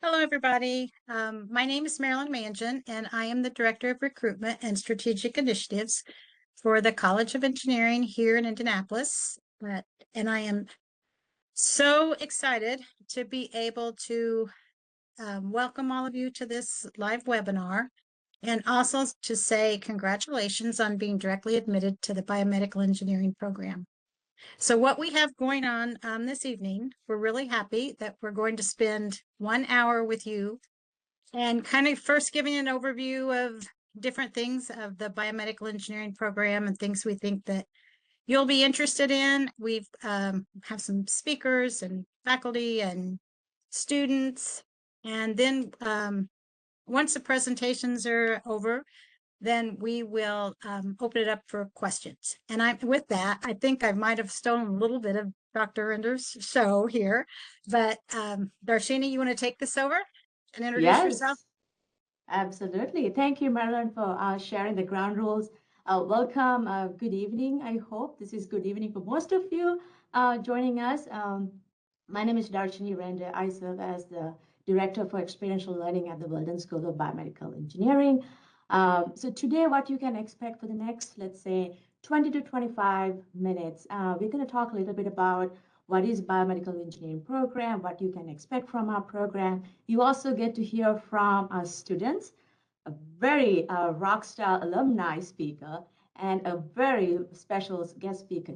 Hello, everybody. My name is Marilyn Mangian, and I am the Director of Recruitment and Strategic Initiatives for the College of Engineering here in Indianapolis. And I am so excited to be able to welcome all of you to this live webinar, and also to say congratulations on being directly admitted to the Biomedical Engineering program. So what we have going on this evening, we're really happy that we're going to spend 1 hour with you and kind of first giving an overview of different things of the biomedical engineering program and things we think that you'll be interested in. We've have some speakers and faculty and students. And then once the presentations are over, then we will open it up for questions. And with that, I think I might have stolen a little bit of Dr. Render's show here, but Darshini, you want to take this over and introduce yourself? Yes, absolutely. Thank you, Marilyn, for sharing the ground rules. Welcome. Good evening. I hope this is good evening for most of you joining us. My name is Darshini Render. I serve as the Director for Experiential Learning at the Weldon School of Biomedical Engineering. So today, what you can expect for the next, let's say, 20 to 25 minutes, we're going to talk a little bit about what is biomedical engineering program, what you can expect from our program. You also get to hear from our students, a very rock star alumni speaker, and a very special guest speaker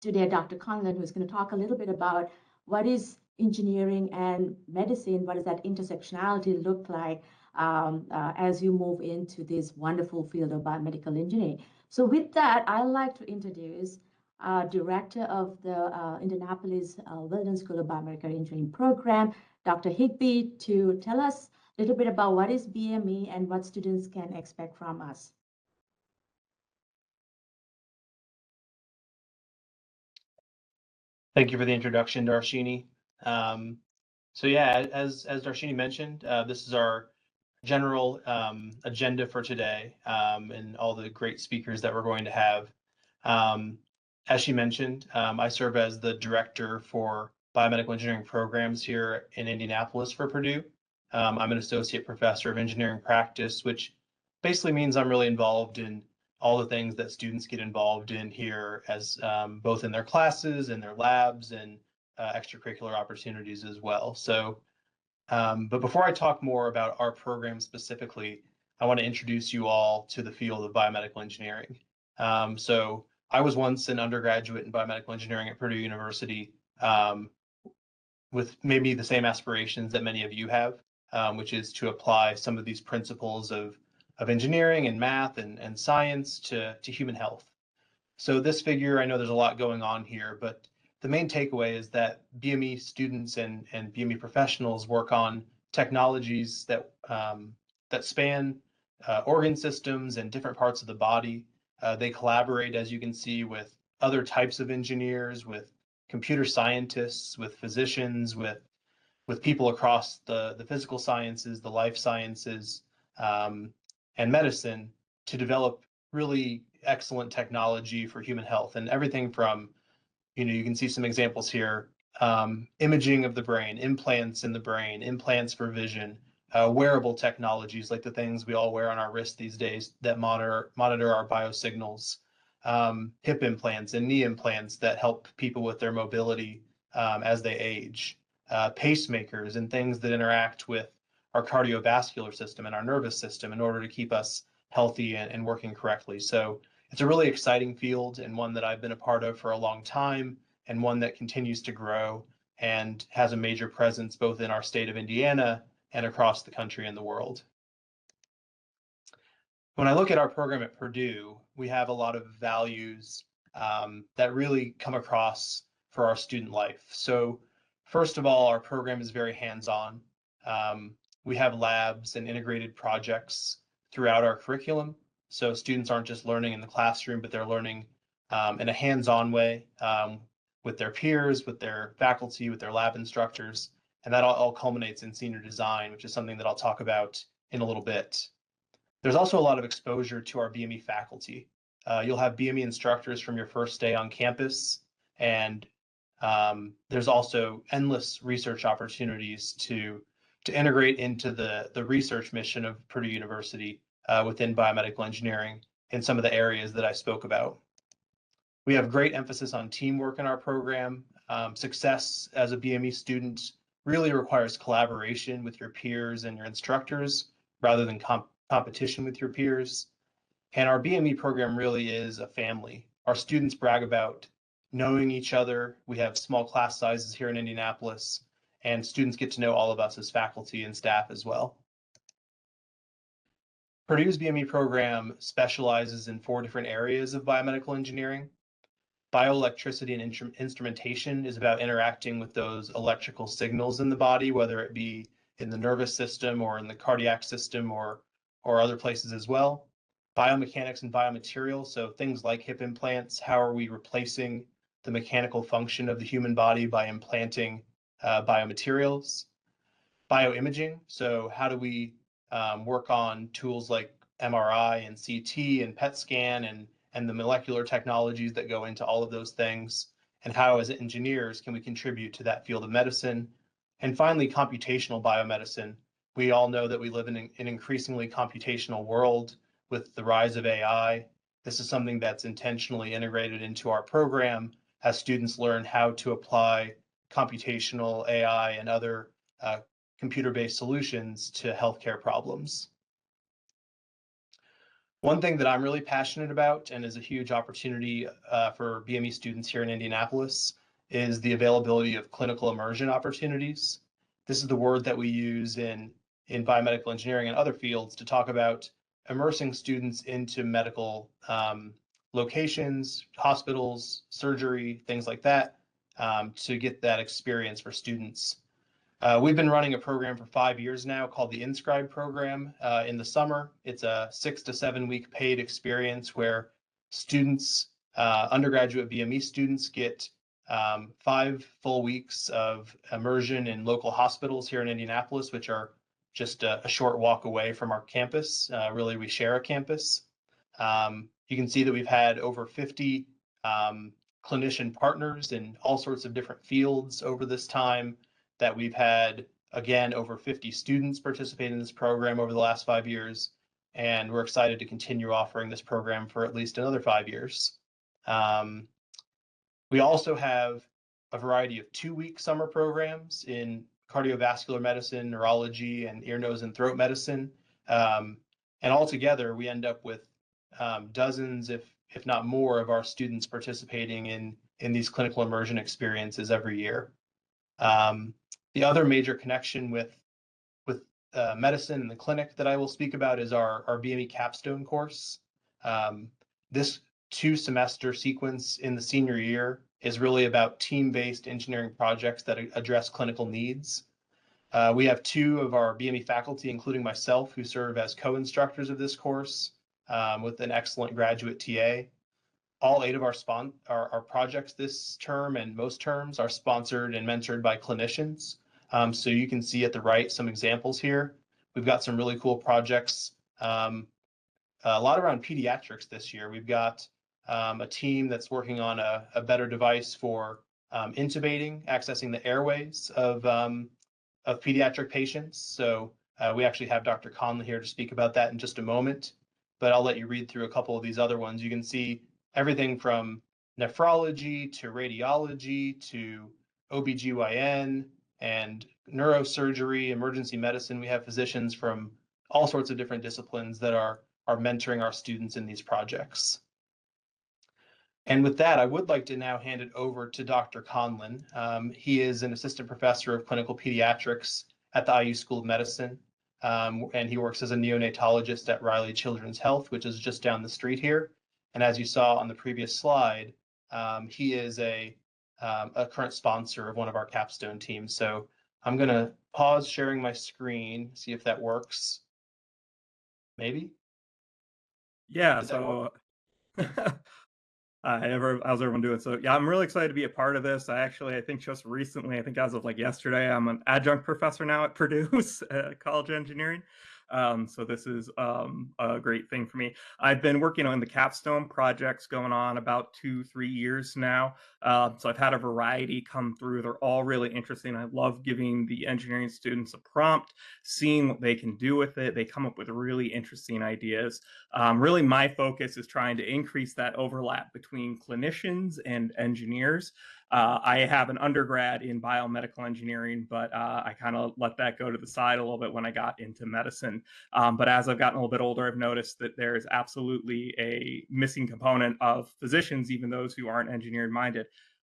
today, Dr. Conlon, who's going to talk a little bit about what is engineering and medicine, what does that intersectionality look like as you move into this wonderful field of biomedical engineering. So with that, I'd like to introduce Director of the Indianapolis Weldon School of Biomedical Engineering program, Dr. Higbee, to tell us a little bit about what is BME and what students can expect from us. Thank you for the introduction, Darshini. So yeah, as Darshini mentioned, this is our general agenda for today and all the great speakers that we're going to have. As she mentioned, I serve as the Director for Biomedical Engineering Programs here in Indianapolis for Purdue. I'm an Associate Professor of Engineering Practice, which basically means I'm really involved in all the things that students get involved in here, as both in their classes and their labs and extracurricular opportunities as well. So, but before I talk more about our program specifically, I want to introduce you all to the field of biomedical engineering. So I was once an undergraduate in biomedical engineering at Purdue University with maybe the same aspirations that many of you have, which is to apply some of these principles of engineering and math and science to human health. So this figure, I know there's a lot going on here, but the main takeaway is that BME students and BME professionals work on technologies that that span organ systems and different parts of the body. They collaborate, as you can see, with other types of engineers, with computer scientists, with physicians, with people across the physical sciences, the life sciences, and medicine to develop really excellent technology for human health. And everything from, you can see some examples here, imaging of the brain, implants in the brain, implants for vision, wearable technologies like the things we all wear on our wrists these days that monitor our biosignals, hip implants and knee implants that help people with their mobility as they age, pacemakers and things that interact with our cardiovascular system and our nervous system in order to keep us healthy and working correctly. So it's a really exciting field and one that I've been a part of for a long time, and one that continues to grow and has a major presence both in our state of Indiana and across the country and the world. When I look at our program at Purdue, we have a lot of values that really come across for our student life. So first of all, our program is very hands-on. We have labs and integrated projects throughout our curriculum. So students aren't just learning in the classroom, but they're learning in a hands-on way with their peers, with their faculty, with their lab instructors. And that all culminates in senior design, which is something that I'll talk about in a little bit. There's also a lot of exposure to our BME faculty. You'll have BME instructors from your first day on campus, and there's also endless research opportunities to to integrate into the research mission of Purdue University within biomedical engineering in some of the areas that I spoke about. We have great emphasis on teamwork in our program. Success as a BME student really requires collaboration with your peers and your instructors rather than competition with your peers. And our BME program really is a family. Our students brag about knowing each other. We have small class sizes here in Indianapolis, and students get to know all of us as faculty and staff as well. Purdue's BME program specializes in 4 different areas of biomedical engineering. Bioelectricity and instrumentation is about interacting with those electrical signals in the body, whether it be in the nervous system or in the cardiac system or other places as well. Biomechanics and biomaterials, so things like hip implants, how are we replacing the mechanical function of the human body by implanting biomaterials? Bioimaging, so how do we work on tools like MRI and CT and PET scan and the molecular technologies that go into all of those things, and how as engineers can we contribute to that field of medicine. And finally, computational biomedicine. We all know that we live in an increasingly computational world with the rise of AI. This is something that's intentionally integrated into our program as students learn how to apply computational AI and other computer-based solutions to healthcare problems. One thing that I'm really passionate about and is a huge opportunity for BME students here in Indianapolis is the availability of clinical immersion opportunities. This is the word that we use in biomedical engineering and other fields to talk about immersing students into medical locations, hospitals, surgery, things like that, to get that experience for students. We've been running a program for 5 years now called the Inscribe program in the summer. It's a 6 to 7 week paid experience where students, undergraduate BME students, get 5 full weeks of immersion in local hospitals here in Indianapolis, which are just a short walk away from our campus. Really, we share a campus. You can see that we've had over 50 clinician partners in all sorts of different fields over this time, that we've had, again, over 50 students participate in this program over the last 5 years, and we're excited to continue offering this program for at least another 5 years. We also have a variety of 2-week summer programs in cardiovascular medicine, neurology, and ear, nose, and throat medicine. And altogether, we end up with dozens, if not more, of our students participating in these clinical immersion experiences every year. The other major connection with medicine and the clinic that I will speak about is our BME capstone course. This 2-semester sequence in the senior year is really about team-based engineering projects that address clinical needs. We have 2 of our BME faculty, including myself, who serve as co-instructors of this course with an excellent graduate TA. All 8 of our projects this term and most terms are sponsored and mentored by clinicians. So you can see at the right some examples here. We've got some really cool projects, a lot around pediatrics this year. We've got a team that's working on a better device for intubating, accessing the airways of pediatric patients. So we actually have Dr. Conlon here to speak about that in just a moment, but I'll let you read through a couple of these other ones. You can see everything from nephrology to radiology to OBGYN and neurosurgery, emergency medicine. We have physicians from all sorts of different disciplines that are mentoring our students in these projects. And with that, I would like to now hand it over to Dr. Conlon. He is an assistant professor of clinical pediatrics at the IU School of Medicine, and he works as a neonatologist at Riley Children's Health, which is just down the street here. And as you saw on the previous slide, he is a current sponsor of one of our capstone teams. So I'm going to pause sharing my screen, see if that works. Maybe? Yeah, so how's everyone doing? So yeah, I'm really excited to be a part of this. I think just recently, I think as of like yesterday, I'm an adjunct professor now at Purdue College of Engineering. So this is a great thing for me. I've been working on the capstone projects going on about 2-3 years now. So I've had a variety come through. They're all really interesting. I love giving the engineering students a prompt, seeing what they can do with it. They come up with really interesting ideas. Really, my focus is trying to increase that overlap between clinicians and engineers. I have an undergrad in biomedical engineering, but I kind of let that go to the side a little bit when I got into medicine. But as I've gotten a little bit older, I've noticed that there is absolutely a missing component of physicians, even those who aren't engineering minded,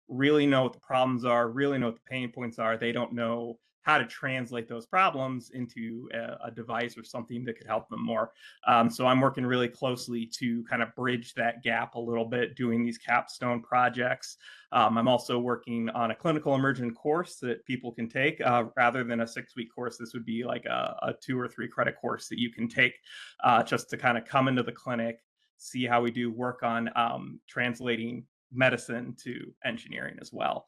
really know what the problems are, really know what the pain points are. They don't know how to translate those problems into a device or something that could help them more. So I'm working really closely to kind of bridge that gap a little bit, doing these capstone projects. I'm also working on a clinical immersion course that people can take. Rather than a 6-week course, this would be like a 2 or 3 credit course that you can take just to kind of come into the clinic, see how we do work on translating medicine to engineering as well.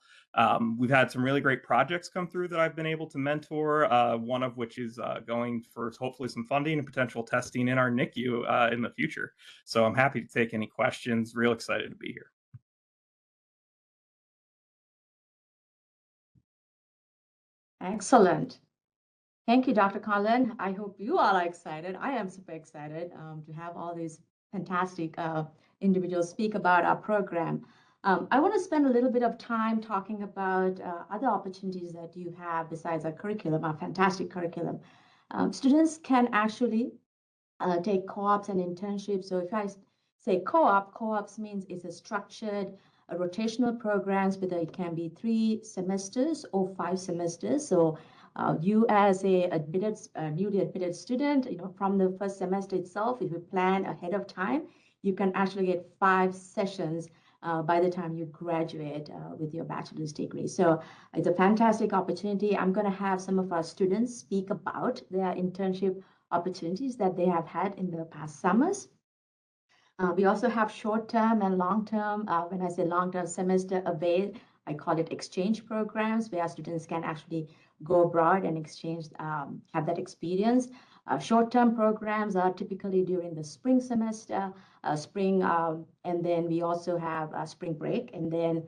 We've had some really great projects come through that I've been able to mentor, one of which is going for hopefully some funding and potential testing in our NICU in the future. So I'm happy to take any questions, real excited to be here. Excellent. Thank you, Dr. Conlon. I hope you all are excited. I am super excited to have all these fantastic individuals speak about our program. I want to spend a little bit of time talking about other opportunities that you have besides our curriculum, our fantastic curriculum. Students can actually take co-ops and internships. So if I say co-ops means it's a structured rotational programs, whether it can be 3 semesters or 5 semesters. So you as a newly admitted student, from the first semester itself, if you plan ahead of time, you can actually get 5 sessions by the time you graduate with your bachelor's degree. So it's a fantastic opportunity. I'm going to have some of our students speak about their internship opportunities that they have had in the past summers. We also have short-term and long-term. When I say long-term, semester away, I call it exchange programs, where students can actually go abroad and exchange, have that experience. Short-term programs are typically during the spring semester, and then we also have spring break, and then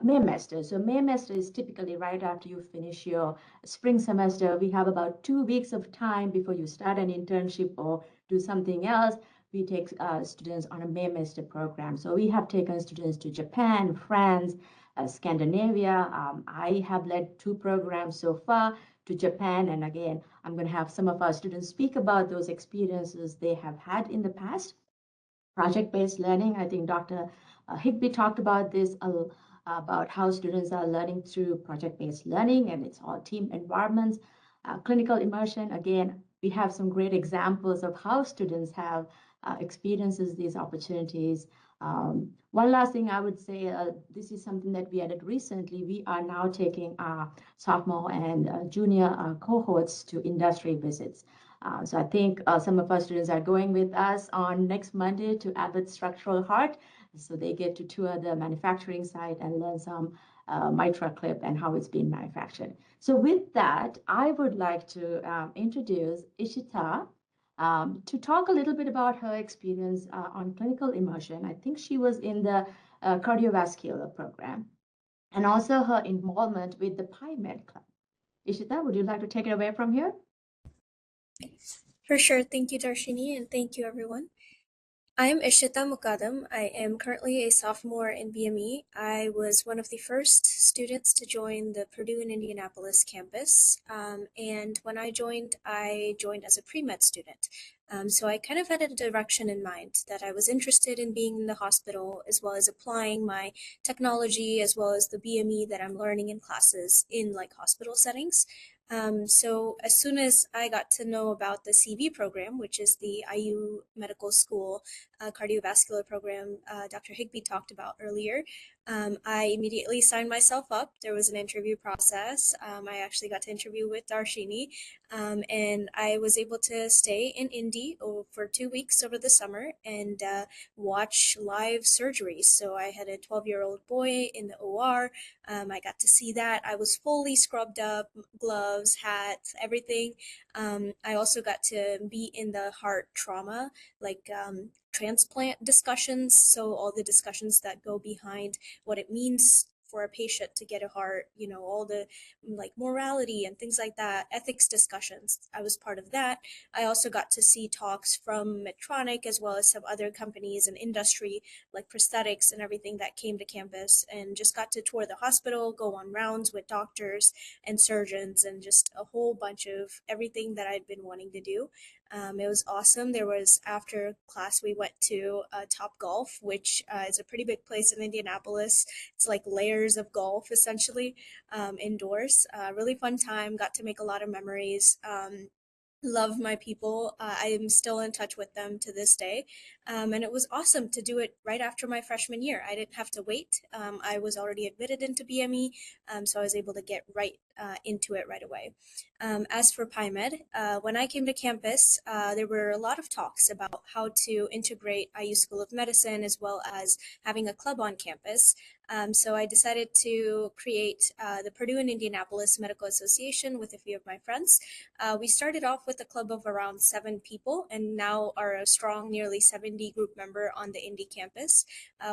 Maymester. So Maymester is typically right after you finish your spring semester. We have about 2 weeks of time before you start an internship or do something else. We take students on a Maymester program. So we have taken students to Japan, France, Scandinavia. I have led 2 programs so far to Japan. And again, I'm going to have some of our students speak about those experiences they have had in the past. Project-based learning, I think Dr. Higbee talked about this, about how students are learning through project-based learning, and it's all team environments. Clinical immersion, again, we have some great examples of how students have experiences these opportunities. One last thing I would say, this is something that we added recently. We are now taking our sophomore and junior cohorts to industry visits. So I think some of our students are going with us on next Monday to Abbott Structural Heart. So they get to tour the manufacturing site and learn some mitra clip and how it's being manufactured. So with that, I would like to introduce Ishita to talk a little bit about her experience on clinical immersion. I think she was in the cardiovascular program, and also her involvement with the PyMed Club. Ishita, would you like to take it away from here? For sure. Thank you, Darshini, and thank you, everyone. I'm Ishita Mukadam. I am currently a sophomore in BME. I was one of the first students to join the Purdue and Indianapolis campus. And when I joined as a pre-med student. So I kind of had a direction in mind that I was interested in being in the hospital, as well as applying my technology, as well as the BME that I'm learning in classes in like hospital settings. So as soon as I got to know about the CV program, which is the IU Medical School cardiovascular program Dr. Higbee talked about earlier. I immediately signed myself up. There was an interview process. I actually got to interview with Darshini, and I was able to stay in Indy for 2 weeks over the summer and watch live surgeries. So I had a 12-year-old boy in the OR. I got to see that. I was fully scrubbed up, gloves, hat, everything. I also got to be in the heart trauma, like transplant discussions. So all the discussions that go behind what it means for a patient to get a heart, all the like morality and things like that, ethics discussions. I was part of that. I also got to see talks from Medtronic as well as some other companies and industry like prosthetics and everything that came to campus, and just got to tour the hospital, go on rounds with doctors and surgeons, and just a whole bunch of everything that I'd been wanting to do. It was awesome. There was, after class, we went to Top Golf, which is a pretty big place in Indianapolis. It's like layers of golf, essentially, indoors. Really fun time. Got to make a lot of memories. Love my people. I am still in touch with them to this day. And it was awesome to do it right after my freshman year. I didn't have to wait. I was already admitted into BME, so I was able to get right into it right away. As for PyMed, when I came to campus, there were a lot of talks about how to integrate IU School of Medicine as well as having a club on campus. So I decided to create the Purdue and Indianapolis Medical Association with a few of my friends. We started off with a club of around 7 people and now are a strong, nearly 70 group member on the Indy campus.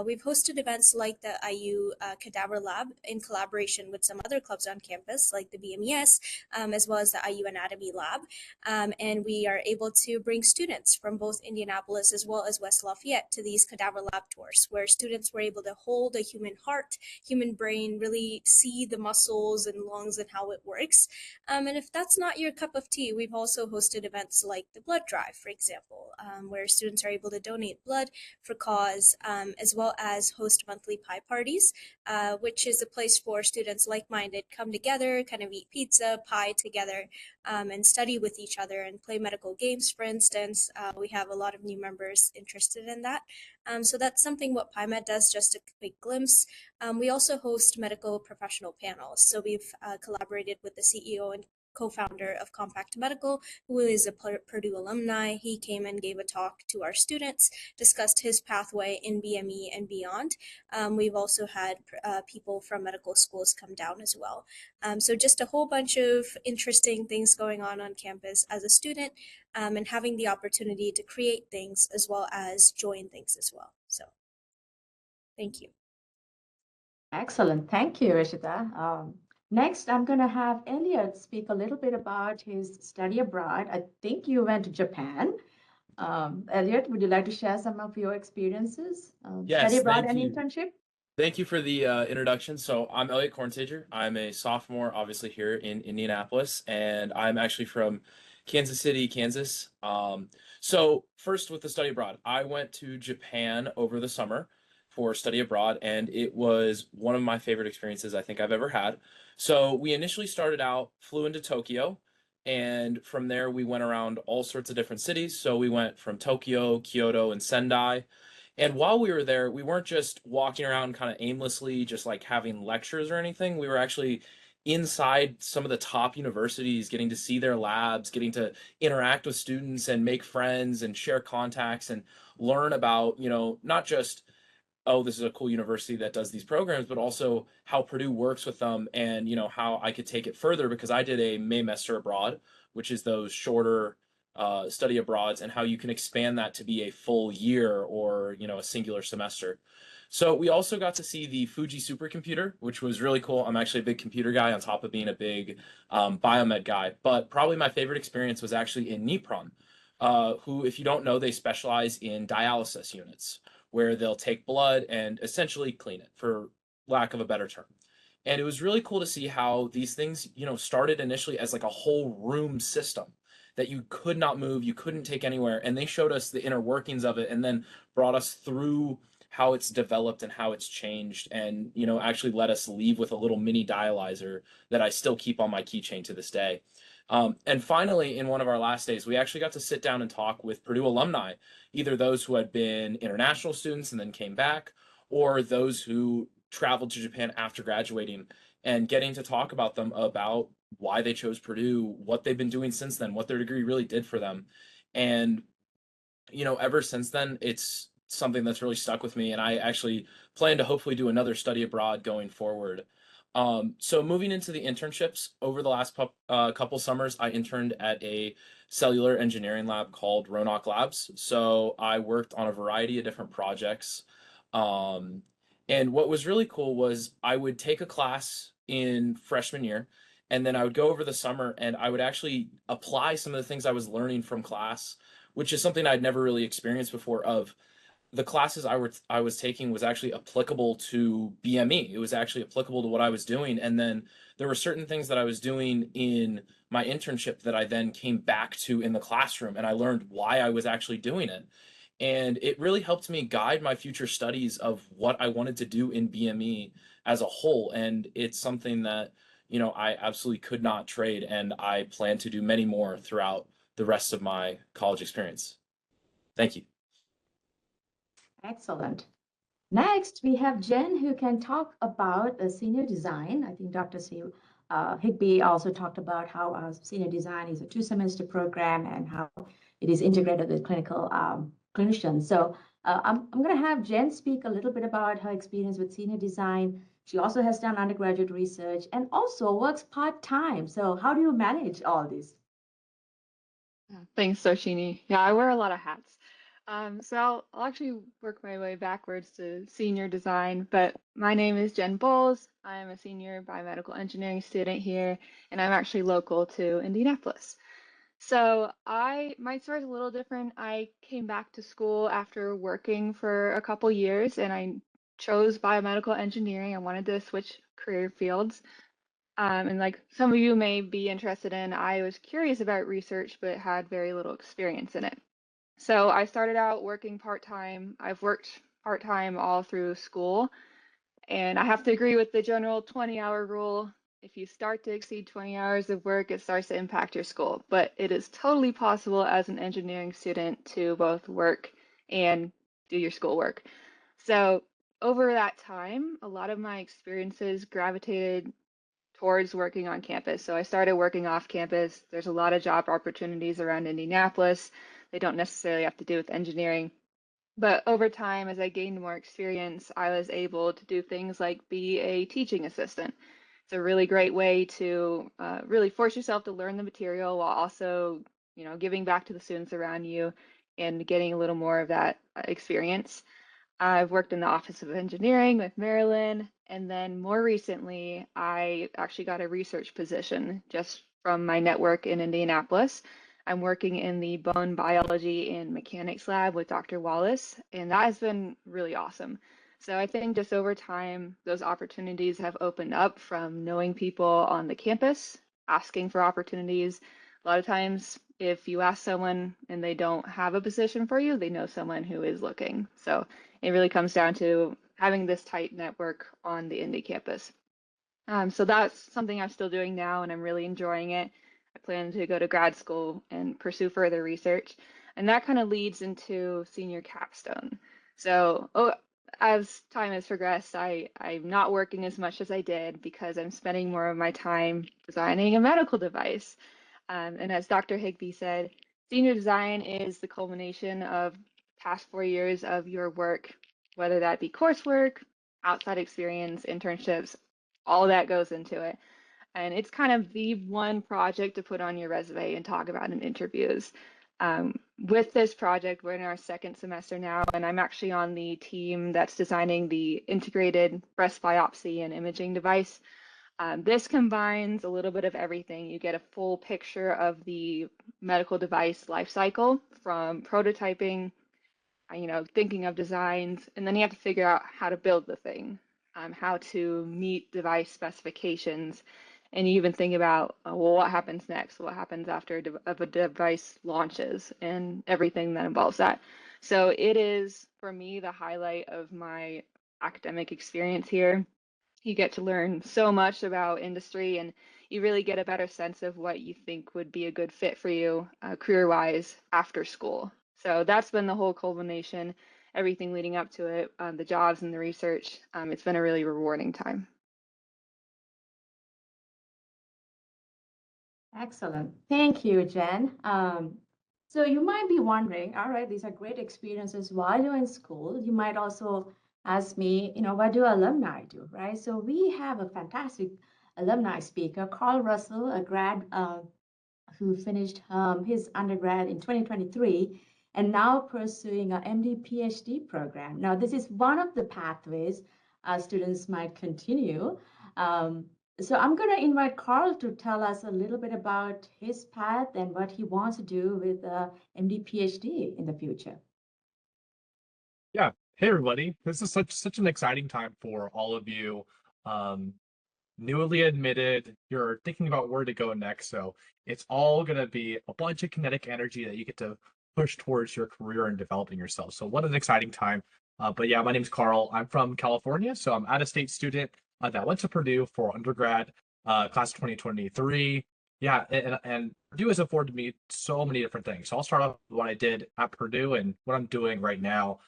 We've hosted events like the IU Cadaver Lab in collaboration with some other clubs on campus, like the BMES, as well as the IU Anatomy Lab. And we are able to bring students from both Indianapolis as well as West Lafayette to these Cadaver Lab tours, where students were able to hold a human heart, human brain, really see the muscles and lungs and how it works. And if that's not your cup of tea, we've also hosted events like the blood drive, for example, where students are able to donate blood for cause, as well as host monthly pie parties, which is a place for students like-minded come together, kind of eat pizza, pie together, and study with each other and play medical games, for instance. We have a lot of new members interested in that. So that's something what PyMed does, just a quick glimpse. We also host medical professional panels. So we've collaborated with the CEO and co-founder of Compact Medical, who is a Purdue alumni. He came and gave a talk to our students, discussed his pathway in BME and beyond. We've also had people from medical schools come down as well. So just a whole bunch of interesting things going on campus as a student, and having the opportunity to create things as well as join things as well. So thank you. Excellent. Thank you, Ishita. Next, I'm going to have Elliot speak a little bit about his study abroad. I think you went to Japan. Elliot, would you like to share some of your experiences? Yes, Study abroad thank and you. internship? Thank you for the introduction. So I'm Elliot Korntager. I'm a sophomore, obviously here in Indianapolis, and I'm actually from Kansas City, Kansas. So first with the study abroad, I went to Japan over the summer for study abroad, and it was one of my favorite experiences I think I've ever had. So we initially started out, flew into Tokyo, and from there we went around all sorts of different cities. So we went from Tokyo, Kyoto, and Sendai. And while we were there, we weren't just walking around kind of aimlessly, just like having lectures or anything. We were actually inside some of the top universities, getting to see their labs, getting to interact with students and make friends and share contacts and learn about, not just, oh, this is a cool university that does these programs, but also how Purdue works with them and, how I could take it further because I did a Maymester abroad, which is those shorter study abroads, and how you can expand that to be a full year or a singular semester. So we also got to see the Fuji supercomputer, which was really cool. I'm actually a big computer guy on top of being a big biomed guy, but probably my favorite experience was actually in Nippon, who, if you don't know, they specialize in dialysis units where they'll take blood and essentially clean it, for lack of a better term. And it was really cool to see how these things, started initially as like a whole room system that you could not move, you couldn't take anywhere. And they showed us the inner workings of it and then brought us through how it's developed and how it's changed, and, actually let us leave with a little mini dialyzer that I still keep on my keychain to this day. And finally, in one of our last days, we actually got to sit down and talk with Purdue alumni, either those who had been international students and then came back, or those who traveled to Japan after graduating, and getting to talk about them about why they chose Purdue, what they've been doing since then, what their degree really did for them. And, ever since then, it's something that's really stuck with me. And I actually plan to hopefully do another study abroad going forward. So moving into the internships, over the last couple summers, I interned at a cellular engineering lab called Roanoke Labs. So I worked on a variety of different projects. Um, and what was really cool was I would take a class in freshman year, and then I would go over the summer and I would actually apply some of the things I was learning from class, which is something I'd never really experienced before. Of the classes I was taking was actually applicable to BME. It was actually applicable to what I was doing. And then there were certain things that I was doing in my internship that I then came back to in the classroom, and I learned why I was actually doing it. And it really helped me guide my future studies of what I wanted to do in BME as a whole. And it's something that, I absolutely could not trade, and I plan to do many more throughout the rest of my college experience. Thank you. Excellent. Next, we have Jen, who can talk about senior design. I think Dr. Higbee also talked about how senior design is a 2-semester program and how it is integrated with clinical clinicians. So I'm going to have Jen speak a little bit about her experience with senior design. She also has done undergraduate research and also works part-time. So how do you manage all this? Thanks, Soshini. Yeah, I wear a lot of hats. So I'll actually work my way backwards to senior design, but my name is Jen Bowles. I'm a senior biomedical engineering student here, and I'm actually local to Indianapolis. So my story is a little different. I came back to school after working for a couple years, and I chose biomedical engineering. I wanted to switch career fields. And like some of you may be interested in, I was curious about research, but had very little experience in it. So I started out working part-time. I've worked part-time all through school, and I have to agree with the general 20-hour rule. If you start to exceed 20 hours of work, it starts to impact your school. But it is totally possible as an engineering student to both work and do your schoolwork. So over that time, a lot of my experiences gravitated towards working on campus. So I started working off campus. There's a lot of job opportunities around Indianapolis. They don't necessarily have to do with engineering. But over time, as I gained more experience, I was able to do things like be a teaching assistant. It's a really great way to really force yourself to learn the material while also, giving back to the students around you and getting a little more of that experience. I've worked in the Office of Engineering with Marilyn, and then more recently, I actually got a research position just from my network in Indianapolis. I'm working in the bone biology and mechanics lab with Dr. Wallace, and that has been really awesome. So I think just over time, those opportunities have opened up from knowing people on the campus, asking for opportunities. A lot of times, if you ask someone and they don't have a position for you, they know someone who is looking. So it really comes down to having this tight network on the Indy campus. So that's something I'm still doing now, and I'm really enjoying it. I plan to go to grad school and pursue further research. And that kind of leads into senior capstone. So as time has progressed, I'm not working as much as I did because I'm spending more of my time designing a medical device. And as Dr. Higbee said, senior design is the culmination of past 4 years of your work, whether that be coursework, outside experience, internships, all that goes into it. And it's kind of the one project to put on your resume and talk about in interviews. With this project, we're in our second semester now, and I'm actually on the team that's designing the integrated breast biopsy and imaging device. This combines a little bit of everything. You get a full picture of the medical device life cycle from prototyping, thinking of designs, and then you have to figure out how to build the thing, how to meet device specifications, and you even think about, well, what happens next? What happens after a device launches and everything that involves that. So it is, for me, the highlight of my academic experience here. You get to learn so much about industry, and you really get a better sense of what you think would be a good fit for you career-wise after school. So that's been the whole culmination, everything leading up to it, the jobs and the research. It's been a really rewarding time. Excellent. Thank you, Jen. So you might be wondering, all right, these are great experiences while you're in school. You might also ask me, what do alumni do, right? So we have a fantastic alumni speaker, Carl Russell, a grad who finished his undergrad in 2023 and now pursuing a MD PhD program. Now, this is one of the pathways students might continue. So I'm going to invite Carl to tell us a little bit about his path and what he wants to do with MD PhD in the future. Yeah. Hey, everybody. This is such an exciting time for all of you. Newly admitted, you're thinking about where to go next. So it's all going to be a bunch of kinetic energy that you get to push towards your career and developing yourself. So what an exciting time. But yeah, my name's Carl. I'm from California. So I'm out-of-state student that went to Purdue for undergrad, class 2023. Yeah, and Purdue has afforded me so many different things. So I'll start off with what I did at Purdue and what I'm doing right now.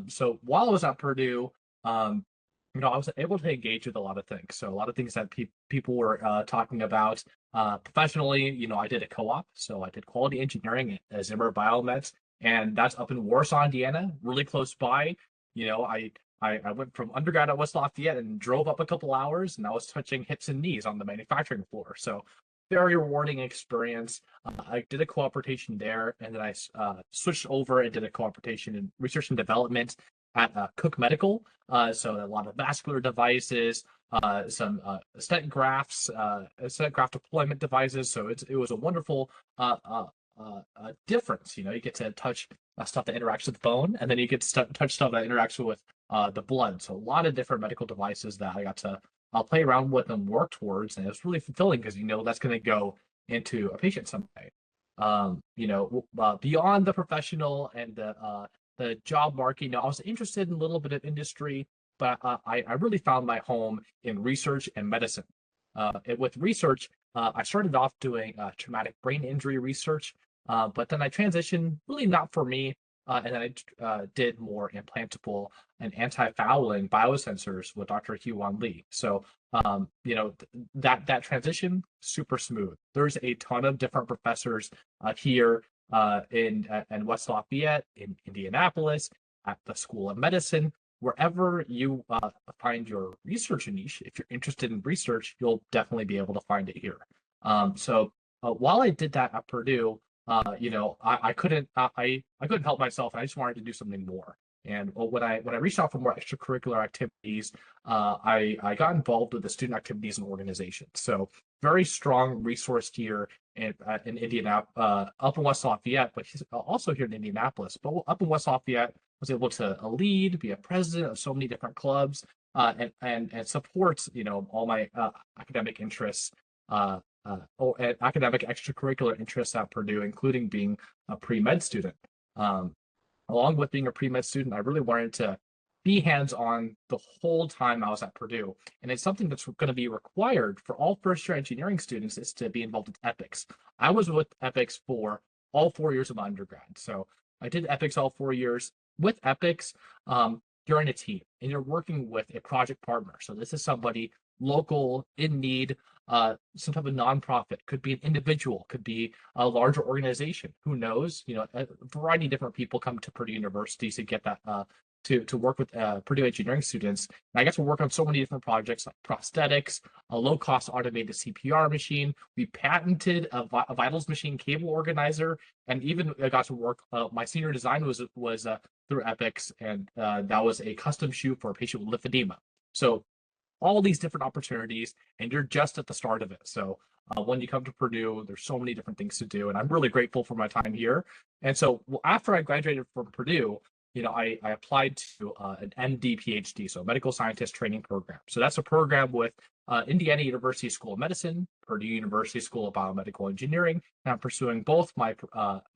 So while I was at Purdue, I was able to engage with a lot of things. So a lot of things that people were talking about professionally. I did a co-op, so I did quality engineering at Zimmer Biomed, and that's up in Warsaw, Indiana, really close by. I went from undergrad at West Lafayette and drove up a couple hours, and I was touching hips and knees on the manufacturing floor. So very rewarding experience. I did a co-op rotation there, and then I switched over and did a co-op rotation in research and development at Cook Medical. So a lot of vascular devices, some stent grafts, stent graft deployment devices. So it was a wonderful difference. You get to touch stuff that interacts with bone, and then you get to touch stuff that interacts with the blood. So a lot of different medical devices that I got to play around with and work towards, and it's really fulfilling because that's going to go into a patient someday. Beyond the professional and the job market, I was interested in a little bit of industry, but I really found my home in research and medicine. With research, I started off doing traumatic brain injury research, but then I transitioned, really not for me, and then I did more implantable and anti-fouling biosensors with Dr. Hee-Wan Lee. So, that transition, super smooth. There's a ton of different professors here in West Lafayette, in Indianapolis, at the School of Medicine, wherever you find your research niche. If you're interested in research, you'll definitely be able to find it here. So while I did that at Purdue, I couldn't help myself. I just wanted to do something more. And when I reached out for more extracurricular activities, I got involved with the student activities and organizations. So very strong resource here in Indianapolis, up in West Lafayette, but also here in Indianapolis. But up in West Lafayette, was able to lead, be a president of so many different clubs, and supports all my academic interests, and academic extracurricular interests at Purdue, including being a pre-med student. Along with being a pre-med student, I really wanted to be hands-on the whole time I was at Purdue. And it's something that's going to be required for all first-year engineering students, is to be involved with EPICS. I was with EPICS for all 4 years of my undergrad. So I did EPICS all 4 years. With EPICS, you're in a team and you're working with a project partner. So this is somebody local, in need, some type of nonprofit, could be an individual, could be a larger organization. Who knows? A variety of different people come to Purdue University to get that to work with Purdue engineering students. And I got to work on so many different projects, like prosthetics, a low-cost automated CPR machine. We patented a vitals machine cable organizer, and even I got to work. My senior design was through EPICS, and that was a custom shoe for a patient with lymphedema. So all these different opportunities, and you're just at the start of it. So when you come to Purdue, there's so many different things to do, and I'm really grateful for my time here. And so after I graduated from Purdue, I applied to an MD PhD, so medical scientist training program. So that's a program with Indiana University School of Medicine, Purdue University School of Biomedical Engineering, and I'm pursuing both my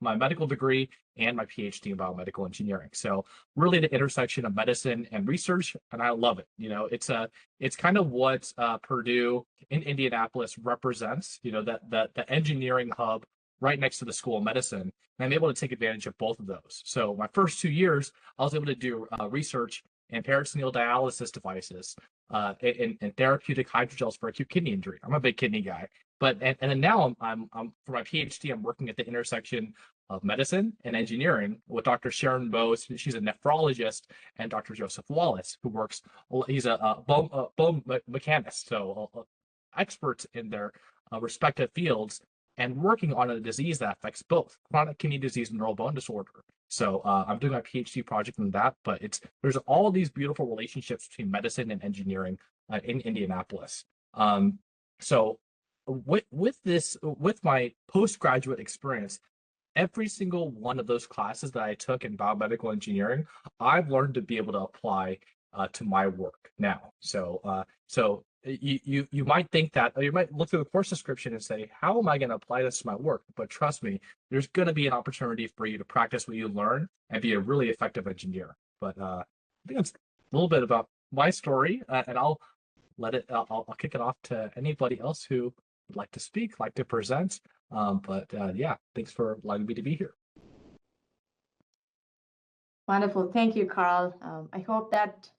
medical degree and my PhD in biomedical engineering. So really the intersection of medicine and research, and I love it. You know, it's kind of what Purdue in Indianapolis represents. You know, that the engineering hub right next to the School of Medicine, and I'm able to take advantage of both of those. So my first 2 years, I was able to do research in peritoneal dialysis devices, and therapeutic hydrogels for acute kidney injury. I'm a big kidney guy, but and then now I'm for my PhD, I'm working at the intersection of medicine and engineering with Dr. Sharon Bose. She's a nephrologist, and Dr. Joseph Wallace, who works. He's a bone mechanist, so experts in their respective fields, and working on a disease that affects both chronic kidney disease and neural bone disorder. So I'm doing my PhD project in that, but there's all these beautiful relationships between medicine and engineering in Indianapolis. So with my postgraduate experience, every single one of those classes that I took in biomedical engineering, I've learned to be able to apply to my work now. So you might think that, or you might look through the course description and say, how am I going to apply this to my work? But trust me, there's going to be an opportunity for you to practice what you learn and be a really effective engineer. But I think that's a little bit about my story, and I'll kick it off to anybody else who would like to speak, like to present. Yeah, thanks for allowing me to be here. Wonderful. Thank you, Carl. I hope that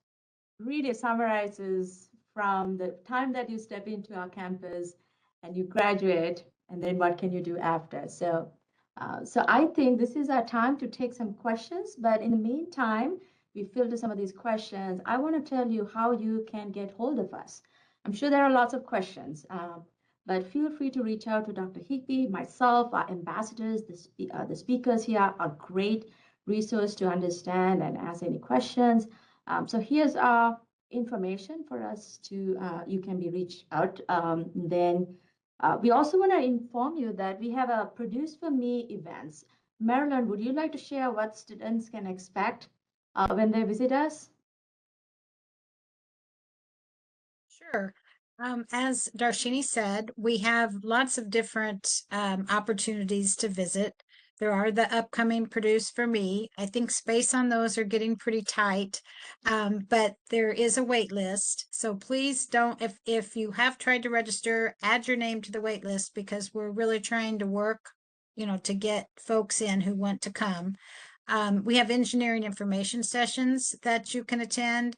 really summarizes from the time that you step into our campus and you graduate, and then what can you do after? So I think this is our time to take some questions, but in the meantime, we filter some of these questions. I want to tell you how you can get hold of us. I'm sure there are lots of questions, but feel free to reach out to Dr. Higbee, myself, our ambassadors. The speakers here are great resource to understand and ask any questions. So here's our information for us to, you can be reached out. We also want to inform you that we have a Produce for Me events. Marilyn, would you like to share what students can expect when they visit us? Sure. As Darshini said, we have lots of different opportunities to visit. There are the upcoming Produce for Me. I think space on those are getting pretty tight, but there is a wait list. So please don't, if you have tried to register, add your name to the wait list, because we're really trying to work, to get folks in who want to come. We have engineering information sessions that you can attend.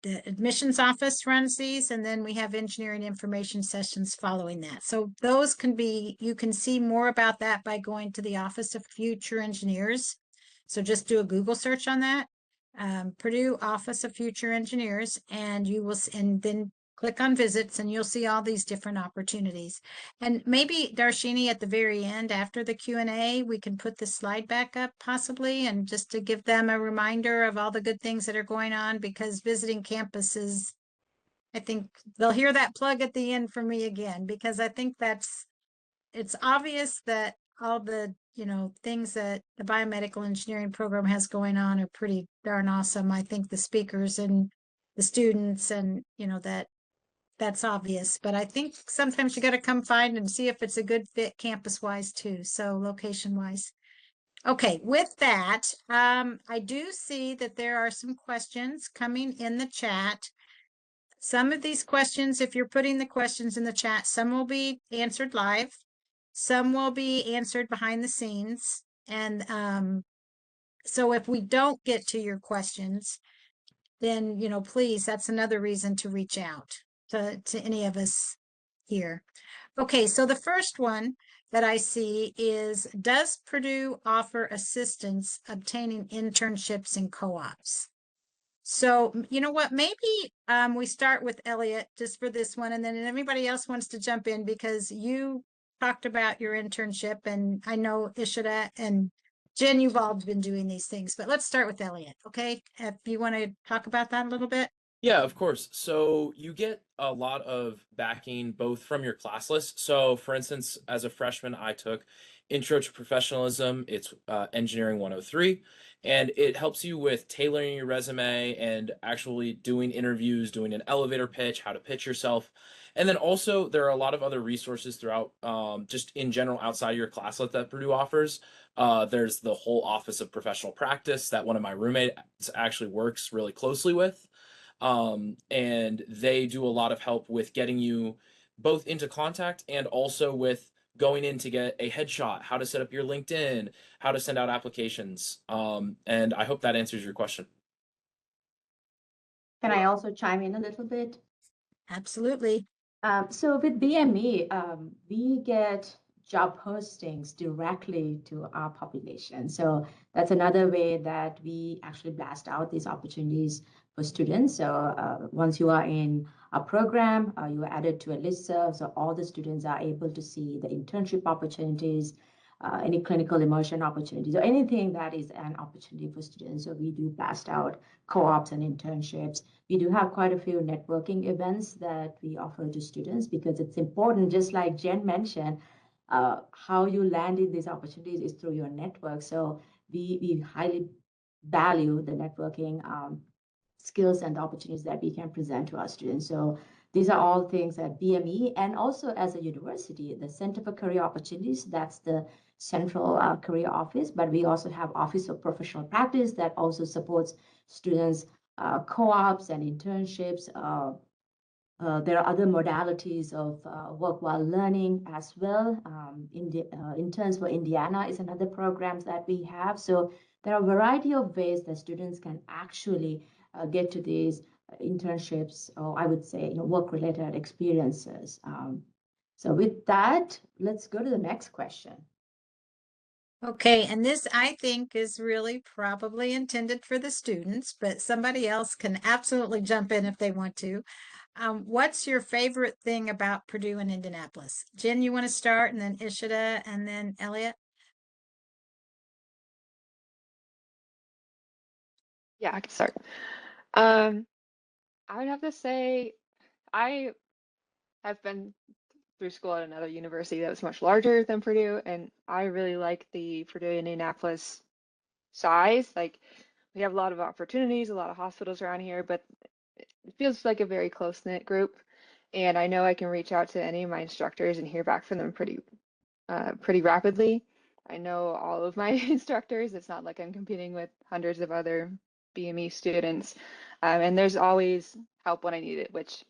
The admissions office runs these, and then we have engineering information sessions following that. So those you can see more about that by going to the Office of Future Engineers. So just do a Google search on that, Purdue Office of Future Engineers, and then click on visits, and you'll see all these different opportunities. And maybe Darshini, at the very end, after the Q&A, we can put the slide back up possibly, and just to give them a reminder of all the good things that are going on, because visiting campuses, I think they'll hear that plug at the end from me again, because I think it's obvious that all the things that the biomedical engineering program has going on are pretty darn awesome. I think the speakers and the students, and that's obvious, but I think sometimes you got to come find and see if it's a good fit campus wise too. So location wise. Okay, with that, I do see that there are some questions coming in the chat. Some of these questions, if you're putting the questions in the chat, some will be answered live, some will be answered behind the scenes. And so if we don't get to your questions, then, please, that's another reason to reach out to any of us here. Okay, so the first one that I see is, does Purdue offer assistance obtaining internships and co-ops? So, you know what, maybe we start with Elliot just for this one, and then everybody else wants to jump in, because you talked about your internship, and I know Ishita and Jen, you've all been doing these things, but let's start with Elliot, okay? If you want to talk about that a little bit. Yeah, of course. So you get a lot of backing both from your class list. So for instance, as a freshman, I took Intro to Professionalism. It's Engineering 103, and it helps you with tailoring your resume and actually doing interviews, doing an elevator pitch, how to pitch yourself. And then also there are a lot of other resources throughout, just in general outside of your classlet that Purdue offers. There's the whole Office of Professional Practice that one of my roommates actually works really closely with. And they do a lot of help with getting you both into contact and also with going in to get a headshot, how to set up your LinkedIn, how to send out applications. And I hope that answers your question. Can I also chime in a little bit? Absolutely. So with BME, we get job postings directly to our population. So that's another way that we actually blast out these opportunities for students. So once you are in a program, you are added to a listserv, so all the students are able to see the internship opportunities, any clinical immersion opportunities, or anything that is an opportunity for students. So we do blast out co-ops and internships. We do have quite a few networking events that we offer to students because it's important, just like Jen mentioned, how you land in these opportunities is through your network. So we highly value the networking skills and opportunities that we can present to our students. So these are all things at BME, and also as a university, the Center for Career Opportunities, that's the central career office, but we also have Office of Professional Practice that also supports students, co-ops and internships. There are other modalities of work while learning as well. Interns for Indiana is another program that we have. So there are a variety of ways that students can actually get to these internships, or I would say, work-related experiences. So with that, let's go to the next question. Okay, and this I think is really probably intended for the students, but somebody else can absolutely jump in if they want to. What's your favorite thing about Purdue and Indianapolis? Jen, you want to start, and then Ishita, and then Elliot? Yeah, I can start. I would have to say I have been through school at another university that was much larger than Purdue, and I really like the Purdue Indianapolis size. Like, we have a lot of opportunities, a lot of hospitals around here, but it feels like a very close-knit group. And I know I can reach out to any of my instructors and hear back from them pretty rapidly. I know all of my instructors. It's not like I'm competing with hundreds of other BME students. And there's always help when I need it, which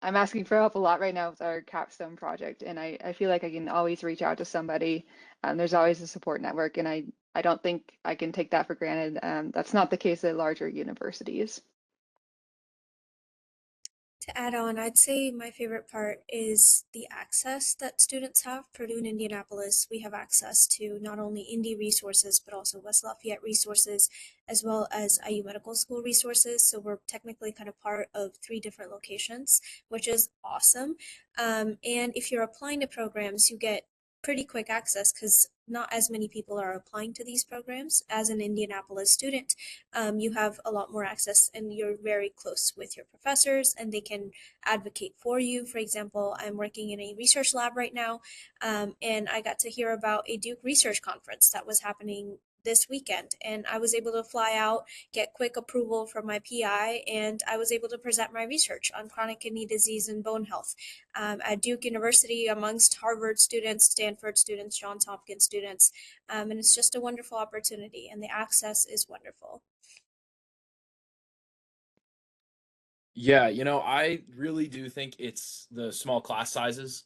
I'm asking for help a lot right now with our capstone project. And I feel like I can always reach out to somebody. There's always a support network, and I don't think I can take that for granted. That's not the case at larger universities. To add on, I'd say my favorite part is the access that students have. Purdue and Indianapolis, we have access to not only Indy resources, but also West Lafayette resources, as well as IU Medical School resources. So we're technically kind of part of 3 different locations, which is awesome. And if you're applying to programs, you get pretty quick access because not as many people are applying to these programs. As an Indianapolis student, you have a lot more access and you're very close with your professors and they can advocate for you. For example, I'm working in a research lab right now, and I got to hear about a Duke research conference that was happening this weekend, and I was able to fly out, get quick approval from my PI, and I was able to present my research on chronic kidney disease and bone health at Duke University amongst Harvard students, Stanford students, Johns Hopkins students, and it's just a wonderful opportunity, and the access is wonderful. Yeah, I really do think it's the small class sizes.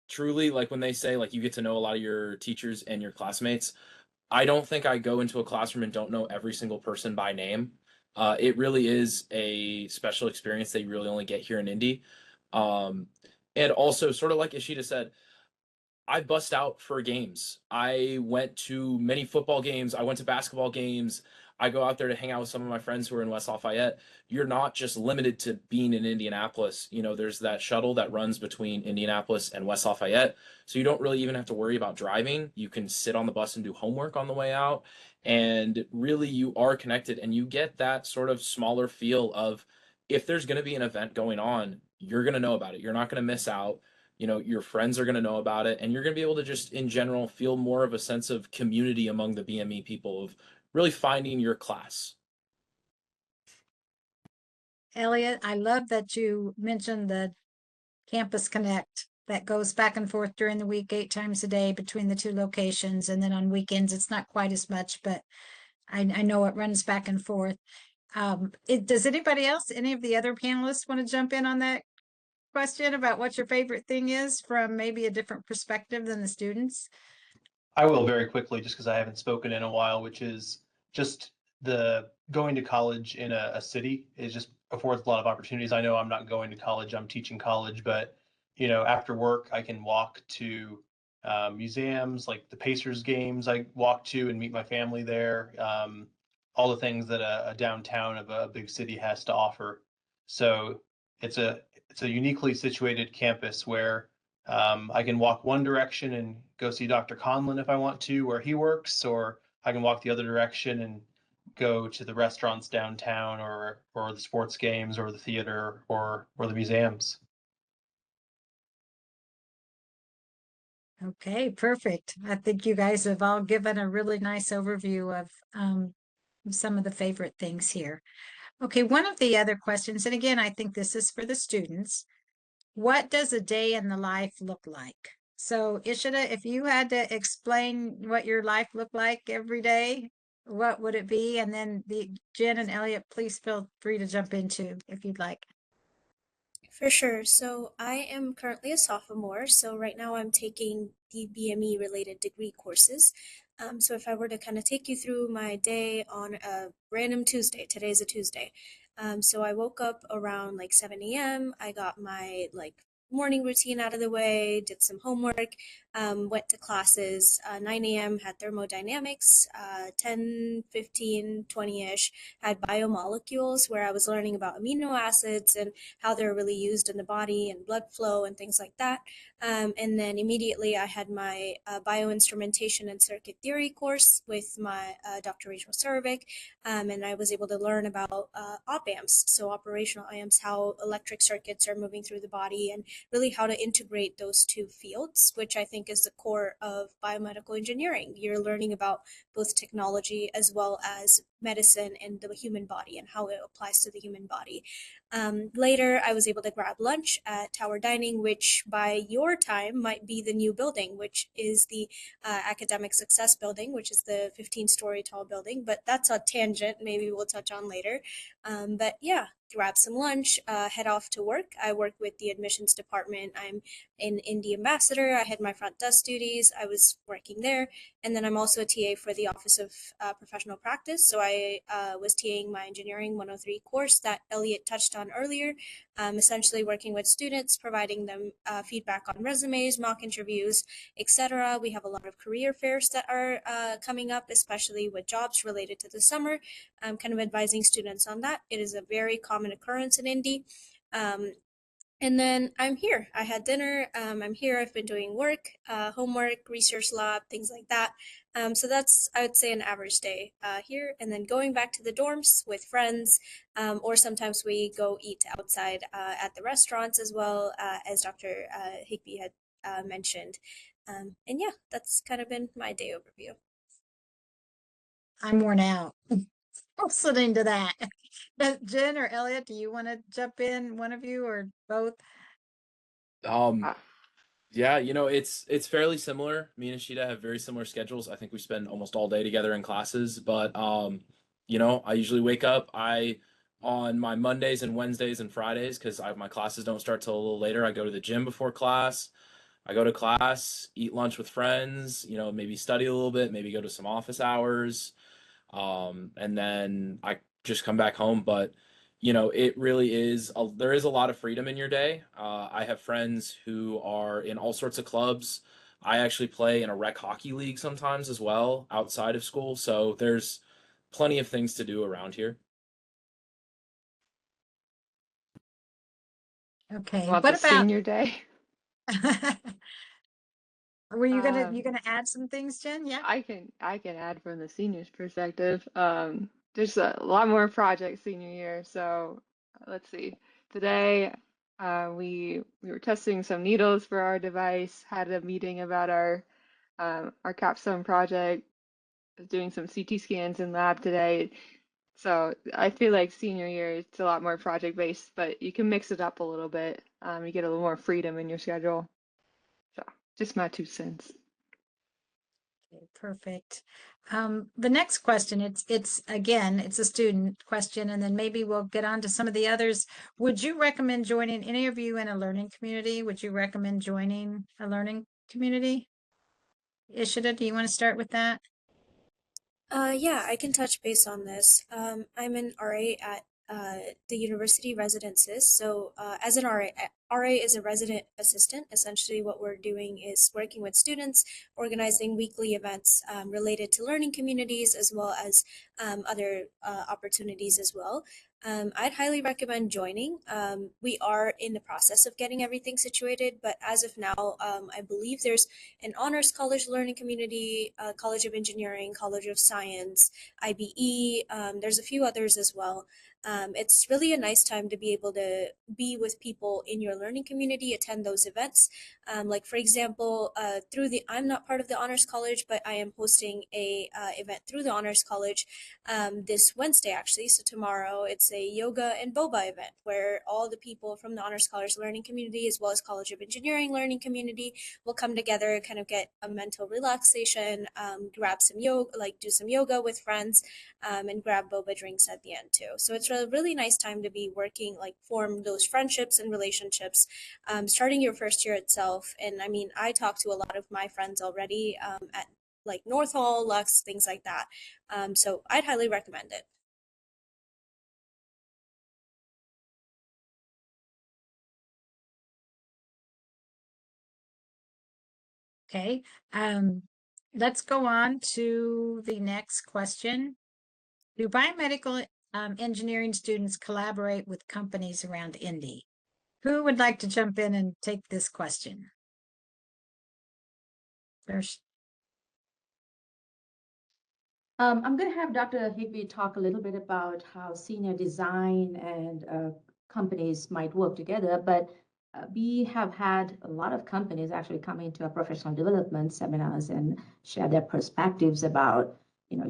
Truly, like when they say like you get to know a lot of your teachers and your classmates, I don't think I go into a classroom and don't know every single person by name. It really is a special experience that you really only get here in Indy. And also, sort of like Ishita said, I bust out for games. I went to many football games. I went to basketball games. I go out there to hang out with some of my friends who are in West Lafayette. You're not just limited to being in Indianapolis. There's that shuttle that runs between Indianapolis and West Lafayette. So you don't really even have to worry about driving. You can sit on the bus and do homework on the way out. And really, you are connected and you get that sort of smaller feel of if there's going to be an event going on, you're going to know about it. You're not going to miss out. your friends are going to know about it, and you're going to be able to just in general feel more of a sense of community among the BME people of really finding your class. Elliot, I love that you mentioned the Campus Connect that goes back and forth during the week 8 times a day between the two locations. And then on weekends, it's not quite as much, but I know it runs back and forth. Does anybody else, any of the other panelists want to jump in on that question about what your favorite thing is from maybe a different perspective than the students? I will very quickly, just because I haven't spoken in a while, which is just the going to college in a city is just affords a lot of opportunities. I know I'm not going to college, I'm teaching college, but after work, I can walk to museums like the Pacers games I walk to and meet my family there. All the things that a downtown of a big city has to offer. So it's a uniquely situated campus where I can walk one direction and go see Dr. Conlon if I want to, where he works, or I can walk the other direction and go to the restaurants downtown, or the sports games, or the theater, or the museums. Okay, perfect. I think you guys have all given a really nice overview of some of the favorite things here. Okay, one of the other questions, and again, I think this is for the students. What does a day in the life look like? So Ishita, if you had to explain what your life looked like every day, what would it be? And then Jen and Elliot, please feel free to jump into if you'd like. For sure. So I am currently a sophomore. So right now I'm taking the BME related degree courses. So if I were to kind of take you through my day on a random Tuesday, today's a Tuesday. So I woke up around like 7 a.m. I got my morning routine out of the way, did some homework, went to classes. 9 a.m. had thermodynamics, 10, 15, 20-ish had biomolecules where I was learning about amino acids and how they're really used in the body and blood flow and things like that. And then immediately I had my bioinstrumentation and circuit theory course with my Dr. Rachel Surovic, and I was able to learn about op amps, so operational amps, how electric circuits are moving through the body, and really how to integrate those two fields, which I think is the core of biomedical engineering. You're learning about both technology as well as medicine and the human body and how it applies to the human body. Later, I was able to grab lunch at Tower Dining, which by your time might be the new building, which is the Academic Success Building, which is the 15-story tall building. But that's a tangent, maybe we'll touch on later. But yeah, grab some lunch, head off to work. I work with the admissions department. I'm an Indy ambassador. I had my front desk duties. I was working there. And then I'm also a TA for the Office of Professional Practice. So I was TAing my Engineering 103 course that Elliot touched on earlier, essentially working with students, providing them feedback on resumes, mock interviews, etc. We have a lot of career fairs that are coming up, especially with jobs related to the summer. I'm kind of advising students on that. It is a very common occurrence in Indy. And then I'm here. I had dinner. I'm here. I've been doing work, homework, research lab, things like that. So that's, I would say, an average day here. And then going back to the dorms with friends, or sometimes we go eat outside at the restaurants as well, as Dr. Higbee had mentioned. And yeah, that's kind of been my day overview. I'm worn out listening to that. Jen or Elliot, do you want to jump in, one of you or both? Yeah, it's fairly similar. Me and Sheeta have very similar schedules. I think we spend almost all day together in classes, but I usually wake up on my Mondays and Wednesdays and Fridays, because my classes don't start till a little later. I go to the gym before class. I go to class, eat lunch with friends, maybe study a little bit, maybe go to some office hours. And then I just come back home. But it really is there is a lot of freedom in your day. I have friends who are in all sorts of clubs. I actually play in a rec hockey league sometimes as well outside of school, so there's plenty of things to do around here. Okay, About what the about senior day? were you gonna add some things, Jen? Yeah. I can add from the seniors' perspective. There's a lot more projects senior year. So let's see. Today We were testing some needles for our device, had a meeting about our capstone project, was doing some CT scans in lab today. So I feel like senior year it's a lot more project based, but you can mix it up a little bit. You get a little more freedom in your schedule. So just my 2 cents. Okay, perfect. The next question, it's again, it's a student question, and then maybe we'll get on to some of the others. Would you recommend joining any of you in a learning community? Would you recommend joining a learning community? Ishita, do you want to start with that? Yeah, I can touch base on this. I'm an RA at the university residences. So, as an RA is a resident assistant. Essentially, what we're doing is working with students, organizing weekly events related to learning communities, as well as other opportunities as well. I'd highly recommend joining. We are in the process of getting everything situated, but as of now, I believe there's an honors college learning community, College of Engineering, College of Science, IBE. There's a few others as well. It's really a nice time to be able to be with people in your learning community, attend those events. Like for example, I'm not part of the Honors College, but I am hosting a event through the Honors College this Wednesday actually. So tomorrow it's a yoga and boba event where all the people from the Honors College learning community as well as College of Engineering learning community will come together, kind of get a mental relaxation, grab some yoga, like do some yoga with friends, and grab boba drinks at the end too. So it's a really nice time to be working, like form those friendships and relationships, starting your first year itself. And I mean, I talk to a lot of my friends already at like North Hall, Lux, things like that. So I'd highly recommend it. Okay. Let's go on to the next question. Do biomedical engineering students collaborate with companies around Indy? Who would like to jump in and take this question? First. I'm going to have Dr. Higbee talk a little bit about how senior design and companies might work together, but we have had a lot of companies actually come into our professional development seminars and share their perspectives about,